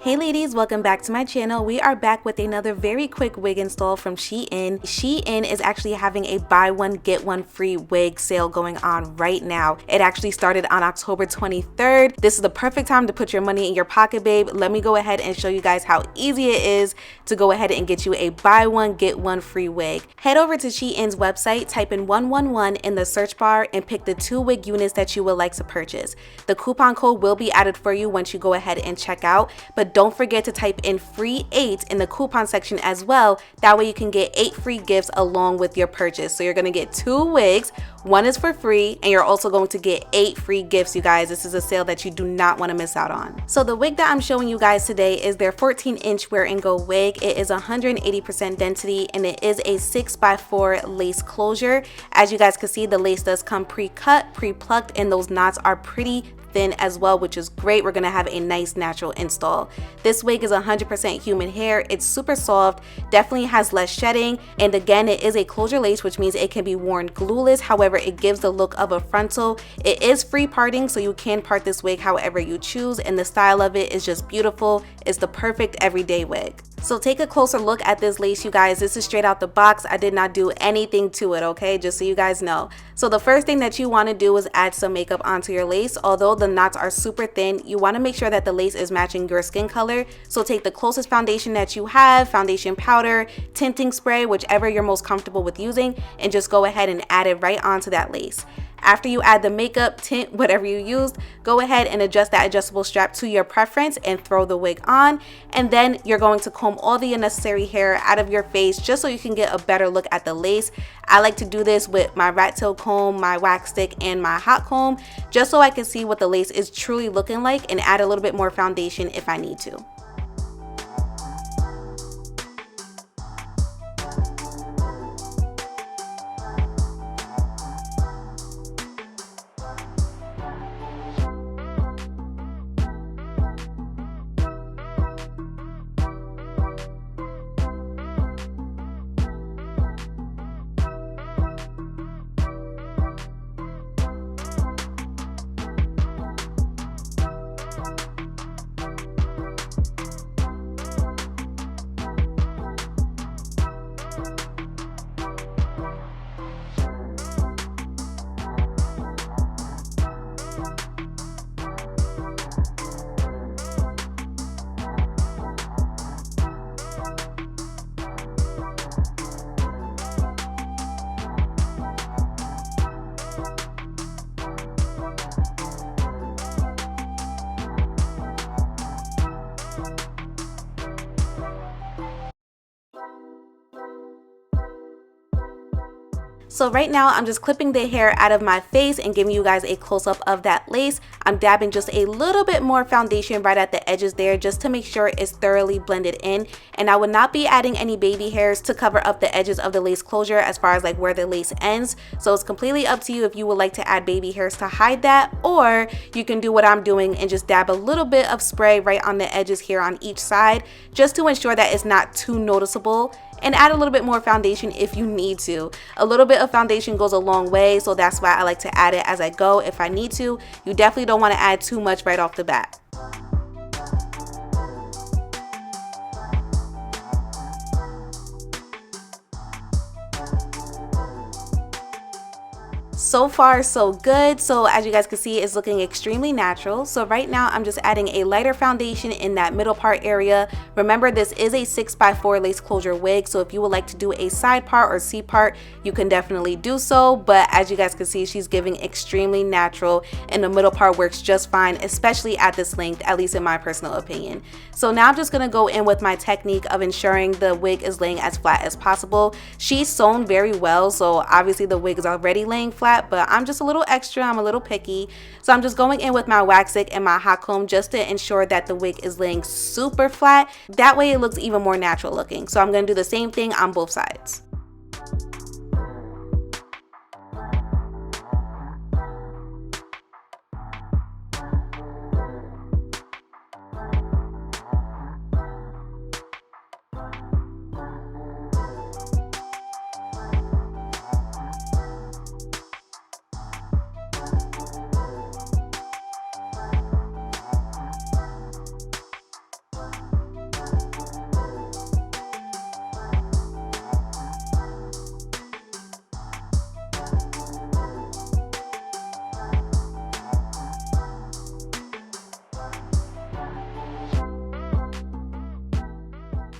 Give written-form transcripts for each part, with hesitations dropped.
Hey ladies, welcome back to my channel. We are back with another very quick wig install from Shein. Shein is actually having a buy one get one free wig sale going on right now. It actually started on October 23rd. This is the perfect time to put your money in your pocket, babe. Let me go ahead and show you guys how easy it is to go ahead and get you a buy one get one free wig. Head over to Shein's website, type in 111 in the search bar and pick the 2 wig units that you would like to purchase. The coupon code will be added for you once you go ahead and check out, but don't forget to type in free 8 in the coupon section as well. That way you can get 8 free gifts along with your purchase. So you're going to get 2 wigs, 1 is for free, and you're also going to get 8 free gifts, you guys. This is a sale that you do not want to miss out on. So the wig that I'm showing you guys today is their 14-inch wear and go wig. It is 180% density and it is a 6x4 lace closure. As you guys can see, the lace does come pre-cut, pre-plucked, and those knots are pretty thin as well, which is great. We're gonna have a nice natural install. This wig is 100% human hair. It's super soft, definitely has less shedding, and again, it is a closure lace, which means it can be worn glueless. However, it gives the look of a frontal. It is free parting, so you can part this wig however you choose, and the style of it is just beautiful. It's the perfect everyday wig. So take a closer look at this lace, you guys. This is straight out the box. I did not do anything to it, okay? Just so you guys know. So the first thing that you want to do is add some makeup onto your lace. Although the knots are super thin, you want to make sure that the lace is matching your skin color. So take the closest foundation that you have, foundation powder, tinting spray, whichever you're most comfortable with using, and just go ahead and add it right onto that lace. After you add the makeup, tint, whatever you used, go ahead and adjust that adjustable strap to your preference and throw the wig on. And then you're going to comb all the unnecessary hair out of your face just so you can get a better look at the lace. I like to do this with my rat tail comb, my wax stick, and my hot comb, just so I can see what the lace is truly looking like and add a little bit more foundation if I need to. So right now I'm just clipping the hair out of my face and giving you guys a close-up of that lace. I'm dabbing just a little bit more foundation right at the edges there just to make sure it's thoroughly blended in. And I would not be adding any baby hairs to cover up the edges of the lace closure as far as like where the lace ends. So it's completely up to you if you would like to add baby hairs to hide that, or you can do what I'm doing and just dab a little bit of spray right on the edges here on each side just to ensure that it's not too noticeable. And add a little bit more foundation if you need to. A little bit of foundation goes a long way, so that's why I like to add it as I go if I need to. You definitely don't want to add too much right off the bat. So far so good. So as you guys can see, it's looking extremely natural. So right now I'm just adding a lighter foundation in that middle part area. Remember, this is a 6x4 lace closure wig, so if you would like to do a side part or C part, you can definitely do so. But as you guys can see, she's giving extremely natural, and the middle part works just fine, especially at this length, at least in my personal opinion. So now I'm just gonna go in with my technique of ensuring the wig is laying as flat as possible. She's sewn very well, so obviously the wig is already laying flat, but I'm just a little extra, I'm a little picky. So I'm just going in with my wax stick and my hot comb just to ensure that the wig is laying super flat. That way it looks even more natural looking. So I'm gonna do the same thing on both sides.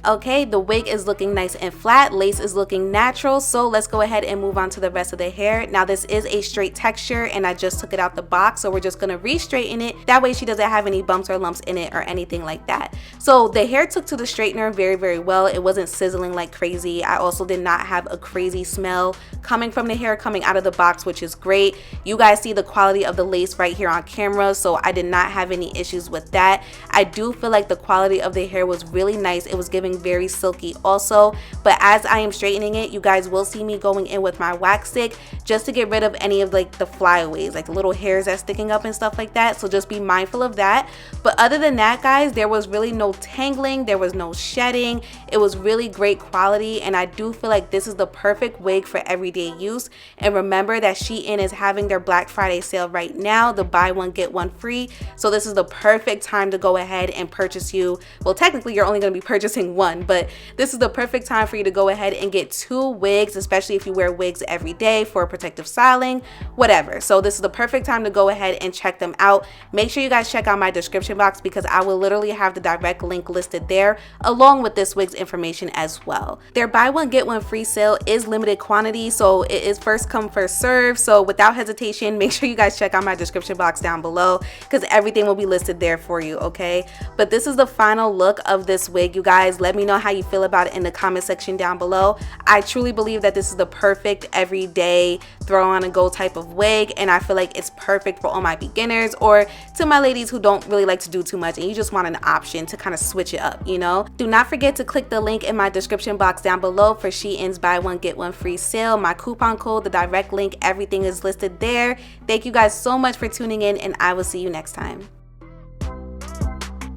Okay, the wig is looking nice and flat, lace is looking natural, so let's go ahead and move on to the rest of the hair. Now this is a straight texture and I just took it out the box, so we're just gonna re-straighten it. That way she doesn't have any bumps or lumps in it or anything like that. So the hair took to the straightener very well. It wasn't sizzling like crazy. I also did not have a crazy smell coming from the hair coming out of the box, which is great. You guys see the quality of the lace right here on camera, so I did not have any issues with that. I do feel like the quality of the hair was really nice. It was giving very silky also, but as I am straightening it, you guys will see me going in with my wax stick just to get rid of any of like the flyaways, like little hairs that's sticking up and stuff like that. So just be mindful of that. But other than that, guys, there was really no tangling, there was no shedding. It was really great quality, and I do feel like this is the perfect wig for everyday use. And remember that Shein is having their Black Friday sale right now, the buy one get one free. So this is the perfect time to go ahead and purchase you. Well, technically you're only going to be purchasing one, but this is the perfect time for you to go ahead and get 2 wigs, especially if you wear wigs every day for protective styling, whatever. So this is the perfect time to go ahead and check them out. Make sure you guys check out my description box because I will literally have the direct link listed there along with this wig's information as well. Their buy one get one free sale is limited quantity, so it is first come first serve. So without hesitation, make sure you guys check out my description box down below because everything will be listed there for you, okay? But this is the final look of this wig, you guys. Let me know how you feel about it in the comment section down below. I truly believe that this is the perfect everyday throw on and go type of wig, and I feel like it's perfect for all my beginners or to my ladies who don't really like to do too much and you just want an option to kind of switch it up, you know? Do not forget to click the link in my description box down below for Shein's buy one get one free sale. My coupon code, the direct link, everything is listed there. Thank you guys so much for tuning in, and I will see you next time.